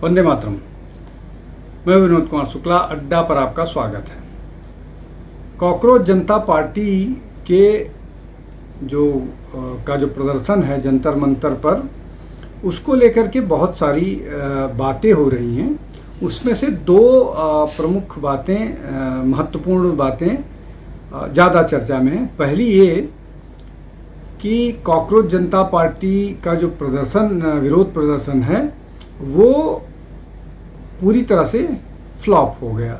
वंदे मातरम। मैं विनोद कुमार शुक्ला, अड्डा पर आपका स्वागत है। कॉकरोच जनता पार्टी के जो प्रदर्शन है जंतर मंतर पर, उसको लेकर के बहुत सारी बातें हो रही हैं। उसमें से दो प्रमुख बातें, महत्वपूर्ण बातें ज़्यादा चर्चा में है। पहली ये कि कॉकरोच जनता पार्टी का जो प्रदर्शन, विरोध प्रदर्शन है, वो पूरी तरह से फ्लॉप हो गया।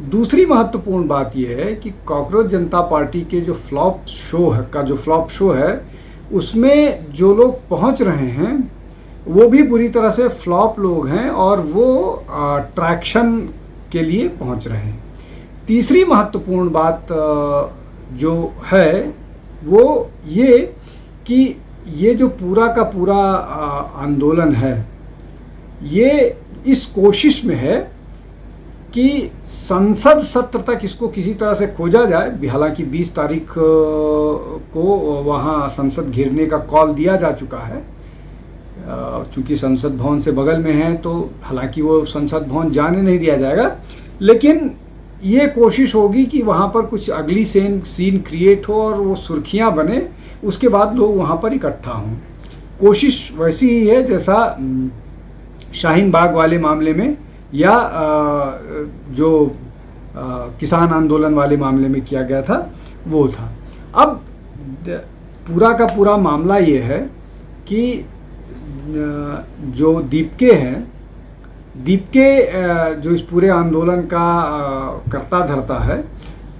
दूसरी महत्वपूर्ण बात यह है कि कॉकरोच जनता पार्टी के जो फ्लॉप शो है उसमें जो लोग पहुंच रहे हैं वो भी बुरी तरह से फ्लॉप लोग हैं और वो ट्रैक्शन के लिए पहुंच रहे हैं। तीसरी महत्वपूर्ण बात जो है वो ये कि ये जो पूरा का पूरा आंदोलन है, ये इस कोशिश में है कि संसद सत्र तक इसको किसी तरह से खोजा जाए। हालांकि 20 तारीख को वहाँ संसद घेरने का कॉल दिया जा चुका है। चूँकि संसद भवन से बगल में है तो हालांकि वो संसद भवन जाने नहीं दिया जाएगा, लेकिन ये कोशिश होगी कि वहाँ पर कुछ अगली सीन क्रिएट हो और वो सुर्खियाँ बने, उसके बाद लोग वहाँ पर इकट्ठा हों। कोशिश वैसी ही है जैसा शाहीन बाग वाले मामले में या जो किसान आंदोलन वाले मामले में किया गया था वो था। अब पूरा का पूरा मामला ये है कि जो दीपके हैं, दीपके जो इस पूरे आंदोलन का करता धरता है,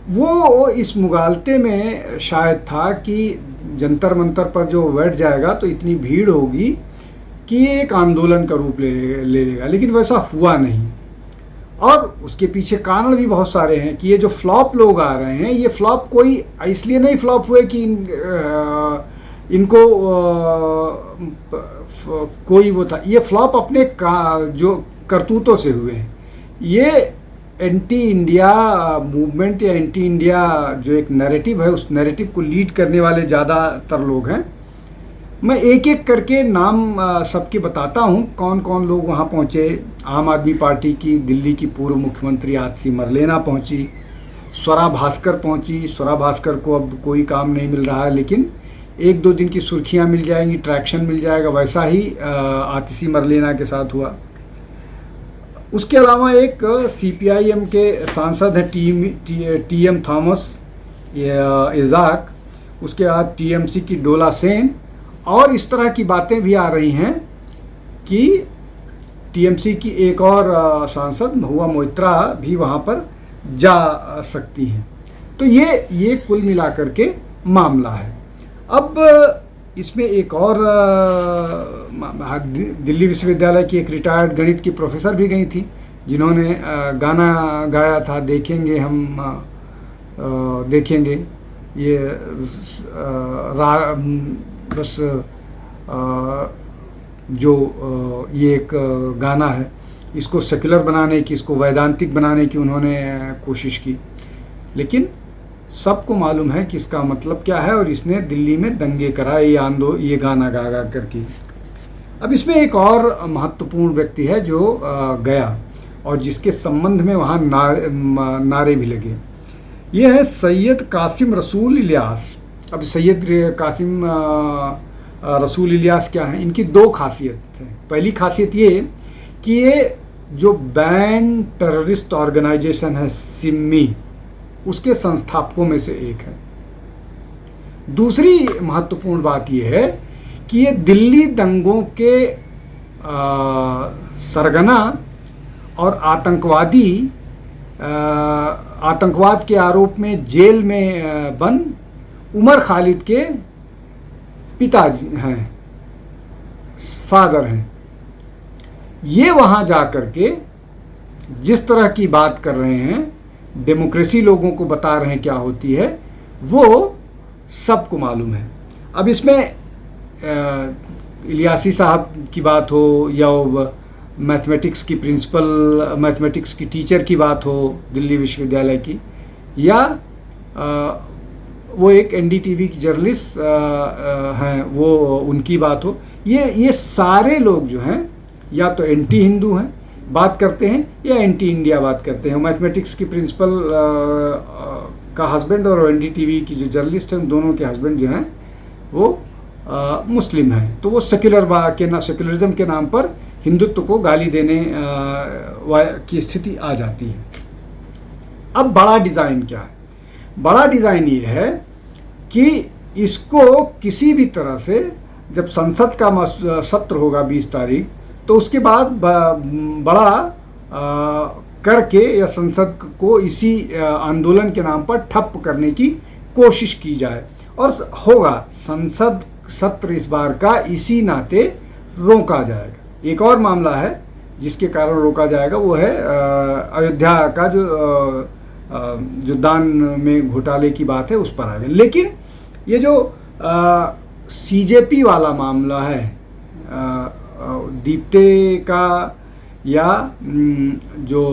वो इस मुगालते में शायद था कि जंतर मंतर पर जो बैठ जाएगा तो इतनी भीड़ होगी कि ये एक आंदोलन का रूप ले लेगा, लेकिन वैसा हुआ नहीं। और उसके पीछे कारण भी बहुत सारे हैं कि ये जो फ्लॉप लोग आ रहे हैं, ये फ्लॉप कोई इसलिए नहीं फ्लॉप हुए कि इनको कोई वो था। ये फ्लॉप अपने जो करतूतों से हुए हैं। ये एंटी इंडिया मूवमेंट या एंटी इंडिया जो एक नैरेटिव है, उस नैरेटिव को लीड करने वाले ज़्यादातर लोग हैं। मैं एक एक करके नाम सबके बताता हूँ कौन कौन लोग वहाँ पहुँचे। आम आदमी पार्टी की दिल्ली की पूर्व मुख्यमंत्री आतिशी मरलेना पहुँची, स्वरा भास्कर पहुँची। स्वरा भास्कर को अब कोई काम नहीं मिल रहा है, लेकिन एक दो दिन की सुर्खियाँ मिल जाएंगी, ट्रैक्शन मिल जाएगा। वैसा ही आतिशी मरलेना के साथ हुआ। उसके अलावा एक CPIM के सांसद हैं TM थॉमस इजाक, उसके बाद TMC की डोला सेन, और इस तरह की बातें भी आ रही हैं कि TMC की एक और सांसद महुआ मोइत्रा भी वहाँ पर जा सकती हैं। तो ये कुल मिलाकर के मामला है। अब इसमें एक और दिल्ली विश्वविद्यालय की एक रिटायर्ड गणित की प्रोफेसर भी गई थी, जिन्होंने गाना गाया था, देखेंगे हम देखेंगे। ये बस जो ये एक गाना है, इसको सेक्युलर बनाने की, इसको वैदांतिक बनाने की उन्होंने कोशिश की, लेकिन सबको मालूम है कि इसका मतलब क्या है। और इसने दिल्ली में दंगे कराए ये गाना गा गा करके। अब इसमें एक और महत्वपूर्ण व्यक्ति है जो गया और जिसके संबंध में वहाँ नारे भी लगे। ये है सैयद कासिम रसूल इलियास। अब सैयद कासिम रसूल इलियास क्या है? इनकी दो खासियत है। पहली खासियत ये कि ये जो बैन टेररिस्ट ऑर्गेनाइजेशन है सिमी, उसके संस्थापकों में से एक है। दूसरी महत्वपूर्ण बात यह है कि ये दिल्ली दंगों के सरगना और आतंकवाद के आरोप में जेल में बंद उमर खालिद के पिता हैं, फादर हैं। ये वहाँ जा कर के जिस तरह की बात कर रहे हैं, डेमोक्रेसी लोगों को बता रहे हैं क्या होती है, वो सबको मालूम है। अब इसमें इलियासी साहब की बात हो या मैथमेटिक्स की प्रिंसिपल, मैथमेटिक्स की टीचर की बात हो दिल्ली विश्वविद्यालय की, या वो एक NDTV की जर्नलिस्ट हैं, वो उनकी बात हो, ये सारे लोग जो हैं या तो एंटी हिंदू हैं बात करते हैं या एंटी इंडिया बात करते हैं। मैथमेटिक्स की प्रिंसिपल का हस्बैंड और एनडीटीवी की जो जर्नलिस्ट हैं, उन दोनों के हस्बैंड जो हैं वो मुस्लिम हैं, तो वो सेक्युलरिज्म के नाम पर हिंदुत्व को गाली देने की स्थिति आ जाती है। अब बड़ा डिज़ाइन क्या है? बड़ा डिज़ाइन ये है कि इसको किसी भी तरह से, जब संसद का सत्र होगा 20 तारीख, तो उसके बाद बड़ा करके या संसद को इसी आंदोलन के नाम पर ठप करने की कोशिश की जाए, और होगा संसद सत्र इस बार का इसी नाते रोका जाएगा। एक और मामला है जिसके कारण रोका जाएगा, वो है अयोध्या का जो दान में घोटाले की बात है, उस पर आएगा। लेकिन ये जो सीजेपी वाला मामला है, दीप्ते का या जो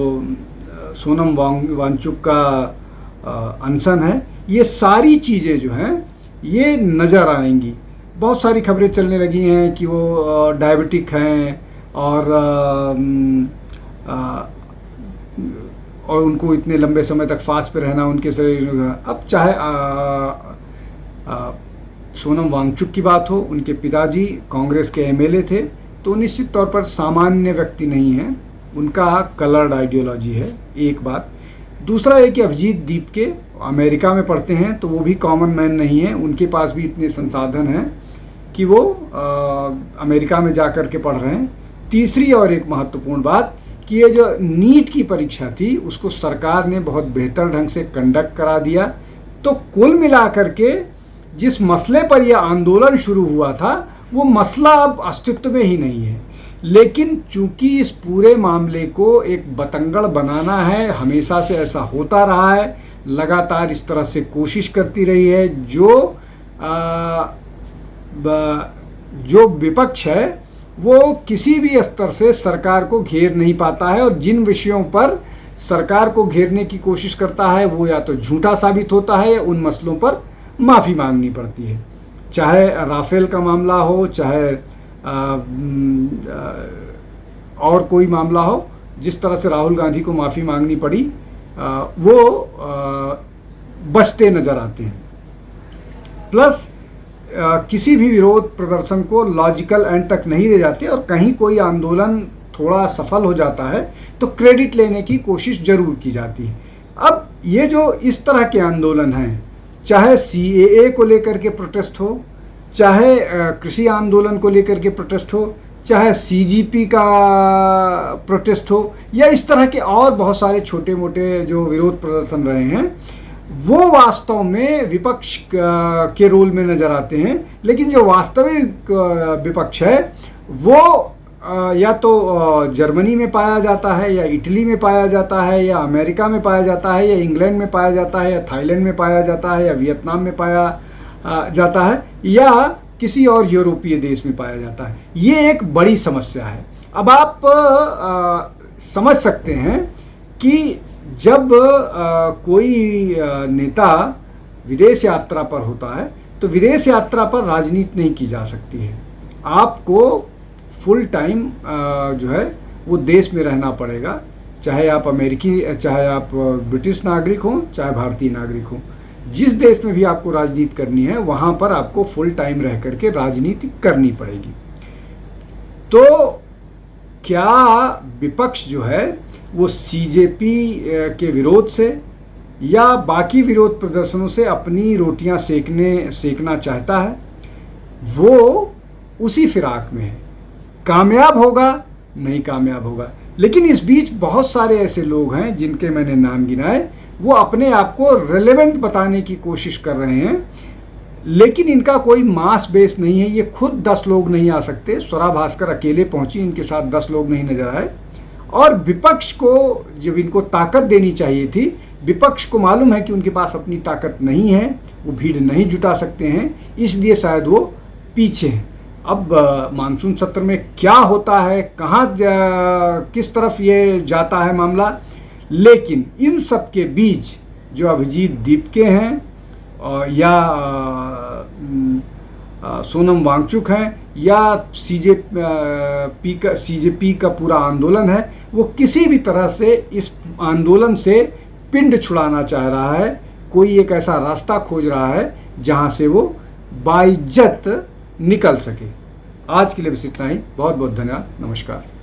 सोनम वांगचुक का अनशन है, ये सारी चीज़ें जो हैं ये नज़र आएंगी। बहुत सारी खबरें चलने लगी हैं कि वो डायबिटिक हैं और उनको इतने लंबे समय तक फास्ट पे रहना उनके शरीर में। अब चाहे सोनम वांगचुक की बात हो, उनके पिताजी कांग्रेस के एमएलए थे, तो निश्चित तौर पर सामान्य व्यक्ति नहीं है, उनका कलर्ड आइडियोलॉजी है, एक बात। दूसरा है कि अभिजीत दीप के अमेरिका में पढ़ते हैं, तो वो भी कॉमन मैन नहीं है, उनके पास भी इतने संसाधन हैं कि वो अमेरिका में जा कर के पढ़ रहे हैं। तीसरी और एक महत्वपूर्ण बात कि ये जो नीट की परीक्षा थी उसको सरकार ने बहुत बेहतर ढंग से कंडक्ट करा दिया। तो कुल मिलाकर के जिस मसले पर यह आंदोलन शुरू हुआ था वो मसला अब अस्तित्व में ही नहीं है। लेकिन चूंकि इस पूरे मामले को एक बतंगड़ बनाना है, हमेशा से ऐसा होता रहा है, लगातार इस तरह से कोशिश करती रही है, जो विपक्ष है वो किसी भी स्तर से सरकार को घेर नहीं पाता है, और जिन विषयों पर सरकार को घेरने की कोशिश करता है वो या तो झूठा साबित होता है या उन मसलों पर माफ़ी मांगनी पड़ती है। चाहे राफेल का मामला हो, चाहे और कोई मामला हो, जिस तरह से राहुल गांधी को माफ़ी मांगनी पड़ी, वो बचते नज़र आते हैं। प्लस किसी भी विरोध प्रदर्शन को लॉजिकल एंड तक नहीं ले जाते, और कहीं कोई आंदोलन थोड़ा सफल हो जाता है तो क्रेडिट लेने की कोशिश जरूर की जाती है। अब ये जो इस तरह के आंदोलन हैं, चाहे सीएए को लेकर के प्रोटेस्ट हो, चाहे कृषि आंदोलन को लेकर के प्रोटेस्ट हो, चाहे सीजीपी का प्रोटेस्ट हो, या इस तरह के और बहुत सारे छोटे मोटे जो विरोध प्रदर्शन रहे हैं, वो वास्तव में विपक्ष के रोल में नज़र आते हैं। लेकिन जो वास्तविक विपक्ष है वो या तो जर्मनी में पाया जाता है, या इटली में पाया जाता है, या अमेरिका में पाया जाता है, या इंग्लैंड में पाया जाता है, या थाईलैंड में पाया जाता है, या वियतनाम में पाया जाता है, या किसी और यूरोपीय देश में पाया जाता है। ये एक बड़ी समस्या है। अब आप समझ सकते हैं कि जब कोई नेता विदेश यात्रा पर होता है तो विदेश यात्रा पर राजनीति नहीं की जा सकती है। आपको फुल टाइम जो है वो देश में रहना पड़ेगा, चाहे आप चाहे आप ब्रिटिश नागरिक हों, चाहे भारतीय नागरिक हों। जिस देश में भी आपको राजनीति करनी है वहाँ पर आपको फुल टाइम रह करके राजनीति करनी पड़ेगी। तो क्या विपक्ष जो है वो सीजेपी के विरोध से या बाकी विरोध प्रदर्शनों से अपनी रोटियां सेकना चाहता है? वो उसी फिराक में है। कामयाब होगा? नहीं कामयाब होगा। लेकिन इस बीच बहुत सारे ऐसे लोग हैं जिनके मैंने नाम गिनाए, वो अपने आप को रेलेवेंट बताने की कोशिश कर रहे हैं, लेकिन इनका कोई मास बेस नहीं है। ये खुद 10 लोग नहीं आ सकते। स्वरा भास्कर अकेले पहुंची, इनके साथ 10 लोग नहीं नजर आए। और विपक्ष को जब इनको ताकत देनी चाहिए थी, विपक्ष को मालूम है कि उनके पास अपनी ताकत नहीं है, वो भीड़ नहीं जुटा सकते हैं, इसलिए शायद वो पीछे हैं। अब मानसून सत्र में क्या होता है, कहाँ किस तरफ ये जाता है मामला, लेकिन इन सब के बीच जो अभिजीत दीपके हैं या सोनम वांगचुक हैं या सीजेपी का पूरा आंदोलन है, वो किसी भी तरह से इस आंदोलन से पिंड छुड़ाना चाह रहा है। कोई एक ऐसा रास्ता खोज रहा है जहां से वो बाइज्जत निकल सके। आज के लिए बस इतना ही। बहुत बहुत धन्यवाद। नमस्कार।